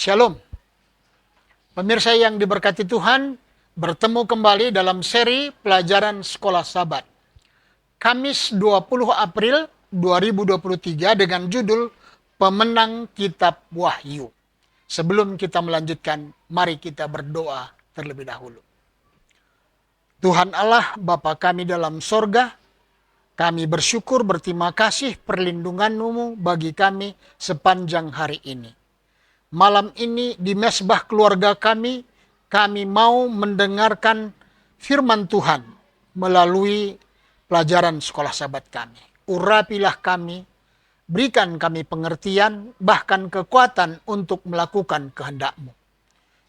Shalom. Pemirsa yang diberkati Tuhan, bertemu kembali dalam seri pelajaran Sekolah Sabat. Kamis 20 April 2023 dengan judul Pemenang Kitab Wahyu. Sebelum kita melanjutkan, mari kita berdoa terlebih dahulu. Tuhan Allah, Bapa kami dalam sorga, kami bersyukur berterima kasih perlindungan-Mu bagi kami sepanjang hari ini. Malam ini di mesbah keluarga kami mau mendengarkan firman Tuhan melalui pelajaran Sekolah Sabat kami. Urapilah kami, berikan kami pengertian, bahkan kekuatan untuk melakukan kehendak-Mu.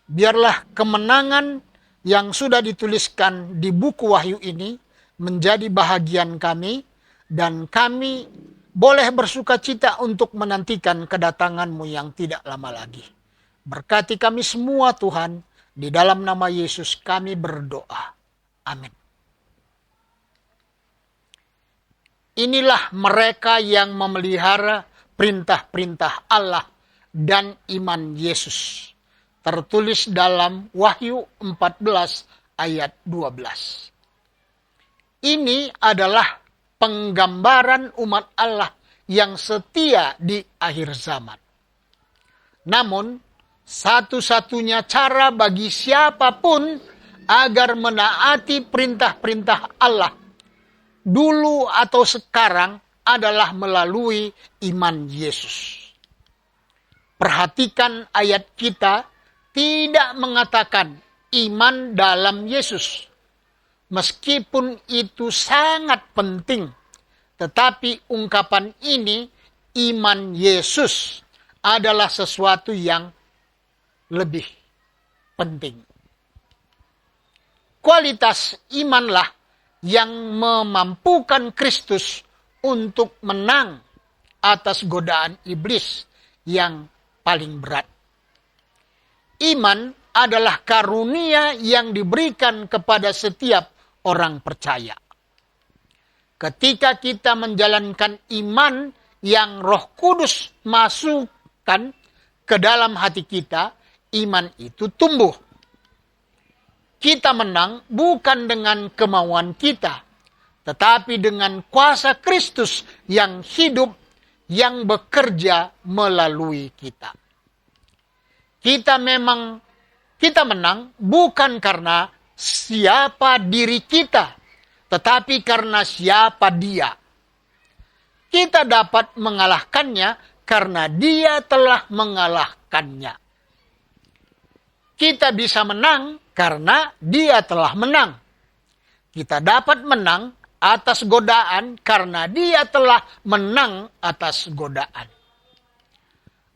Biarlah kemenangan yang sudah dituliskan di buku Wahyu ini menjadi bahagian kami, dan kami boleh bersuka cita untuk menantikan kedatangan-Mu yang tidak lama lagi. Berkati kami semua Tuhan, di dalam nama Yesus kami berdoa. Amin. Inilah mereka yang memelihara perintah-perintah Allah dan iman Yesus. Tertulis dalam Wahyu 14 ayat 12. Ini adalah penggambaran umat Allah yang setia di akhir zaman. Namun, satu-satunya cara bagi siapapun agar menaati perintah-perintah Allah dulu atau sekarang adalah melalui iman Yesus. Perhatikan ayat kita tidak mengatakan iman dalam Yesus. Meskipun itu sangat penting, tetapi ungkapan ini, iman Yesus, adalah sesuatu yang lebih penting. Kualitas imanlah yang memampukan Kristus untuk menang atas godaan iblis yang paling berat. Iman adalah karunia yang diberikan kepada setiap orang percaya. Ketika kita menjalankan iman yang Roh Kudus masukkan ke dalam hati kita, iman itu tumbuh. Kita menang bukan dengan kemauan kita, tetapi dengan kuasa Kristus yang hidup, yang bekerja melalui kita. Kita menang bukan karena siapa diri kita, tetapi karena siapa Dia. Kita dapat mengalahkannya karena Dia telah mengalahkannya. Kita bisa menang karena Dia telah menang. Kita dapat menang atas godaan karena Dia telah menang atas godaan.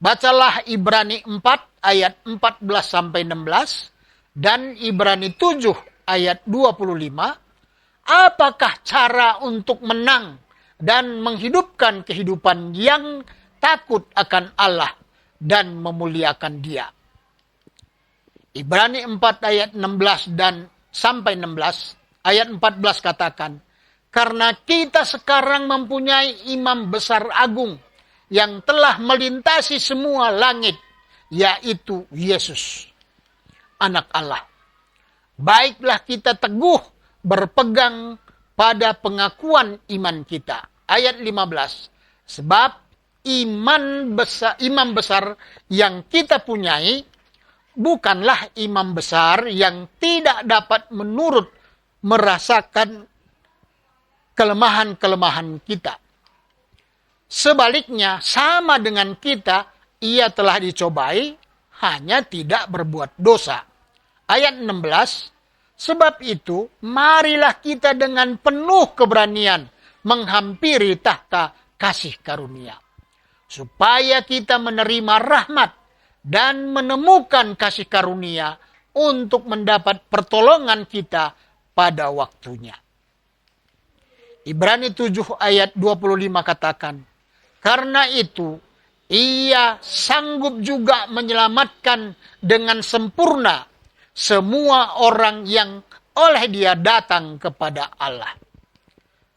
Bacalah Ibrani 4 ayat 14-16 dan Ibrani 7 ayat 25. Apakah cara untuk menang dan menghidupkan kehidupan yang takut akan Allah dan memuliakan Dia? Ibrani 4 ayat 16 dan sampai 16, ayat 14 katakan, karena kita sekarang mempunyai imam besar agung yang telah melintasi semua langit, yaitu Yesus, Anak Allah. Baiklah kita teguh berpegang pada pengakuan iman kita. Ayat 15. Sebab imam besar yang kita punyai bukanlah imam besar yang tidak dapat merasakan kelemahan-kelemahan kita. Sebaliknya, sama dengan kita, ia telah dicobai, hanya tidak berbuat dosa. Ayat 16, sebab itu, marilah kita dengan penuh keberanian menghampiri tahta kasih karunia, supaya kita menerima rahmat dan menemukan kasih karunia untuk mendapat pertolongan kita pada waktunya. Ibrani 7 ayat 25 katakan, karena itu, Ia sanggup juga menyelamatkan dengan sempurna semua orang yang oleh Dia datang kepada Allah.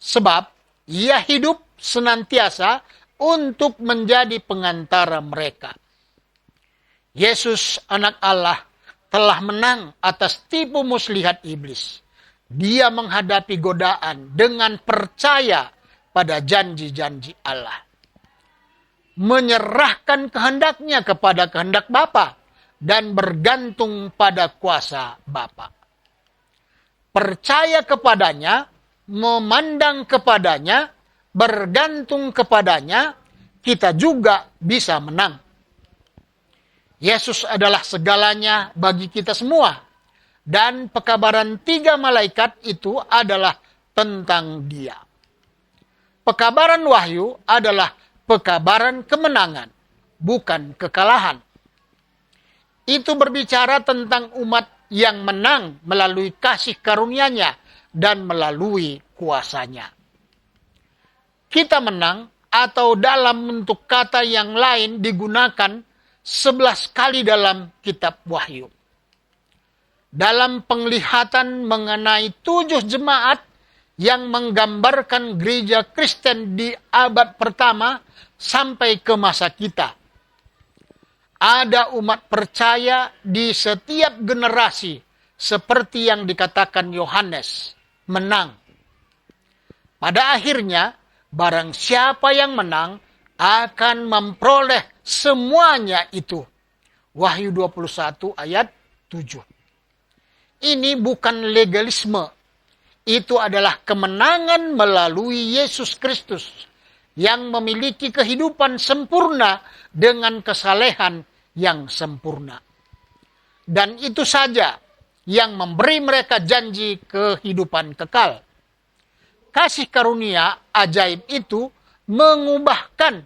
Sebab Ia hidup senantiasa untuk menjadi pengantara mereka. Yesus anak Allah telah menang atas tipu muslihat iblis. Dia menghadapi godaan dengan percaya pada janji-janji Allah. Menyerahkan kehendaknya kepada kehendak Bapa dan bergantung pada kuasa Bapa. Percaya kepadanya, memandang kepadanya, bergantung kepadanya, kita juga bisa menang. Yesus adalah segalanya bagi kita semua. Dan pekabaran 3 malaikat itu adalah tentang Dia. Pekabaran Wahyu adalah pekabaran kemenangan, bukan kekalahan. Itu berbicara tentang umat yang menang melalui kasih karunia-Nya dan melalui kuasa-Nya. Kita menang atau dalam bentuk kata yang lain digunakan 11 kali dalam kitab Wahyu. Dalam penglihatan mengenai 7 jemaat yang menggambarkan gereja Kristen di abad pertama sampai ke masa kita. Ada umat percaya di setiap generasi seperti yang dikatakan Yohanes, menang. Pada akhirnya, barang siapa yang menang akan memperoleh semuanya itu. Wahyu 21 ayat 7. Ini bukan legalisme. Itu adalah kemenangan melalui Yesus Kristus yang memiliki kehidupan sempurna dengan kesalehan yang sempurna. Dan itu saja yang memberi mereka janji kehidupan kekal. Kasih karunia ajaib itu mengubahkan,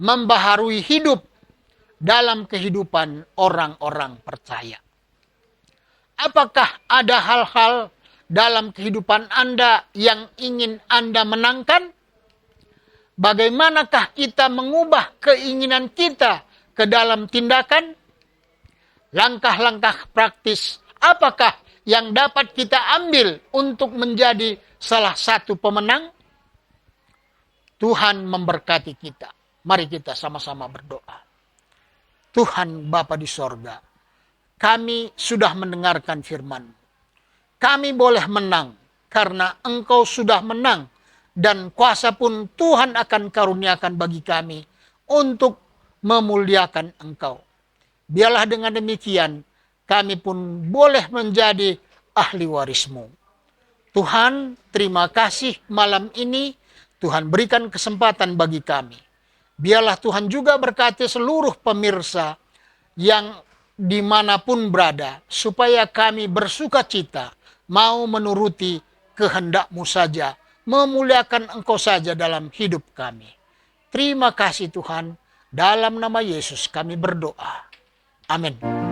membaharui hidup dalam kehidupan orang-orang percaya. Apakah ada hal-hal dalam kehidupan Anda yang ingin Anda menangkan? Bagaimanakah kita mengubah keinginan kita ke dalam tindakan? Langkah-langkah praktis apakah yang dapat kita ambil untuk menjadi salah satu pemenang? Tuhan memberkati kita. Mari kita sama-sama berdoa. Tuhan Bapa di sorga, kami sudah mendengarkan firman. Kami boleh menang karena Engkau sudah menang dan kuasa pun Tuhan akan karuniakan bagi kami untuk memuliakan Engkau. Biarlah dengan demikian kami pun boleh menjadi ahli waris-Mu. Tuhan, terima kasih malam ini Tuhan berikan kesempatan bagi kami. Biarlah Tuhan juga berkati seluruh pemirsa yang dimanapun berada, supaya kami bersuka cita, mau menuruti kehendak-Mu saja, memuliakan Engkau saja dalam hidup kami. Terima kasih Tuhan, dalam nama Yesus kami berdoa. Amin.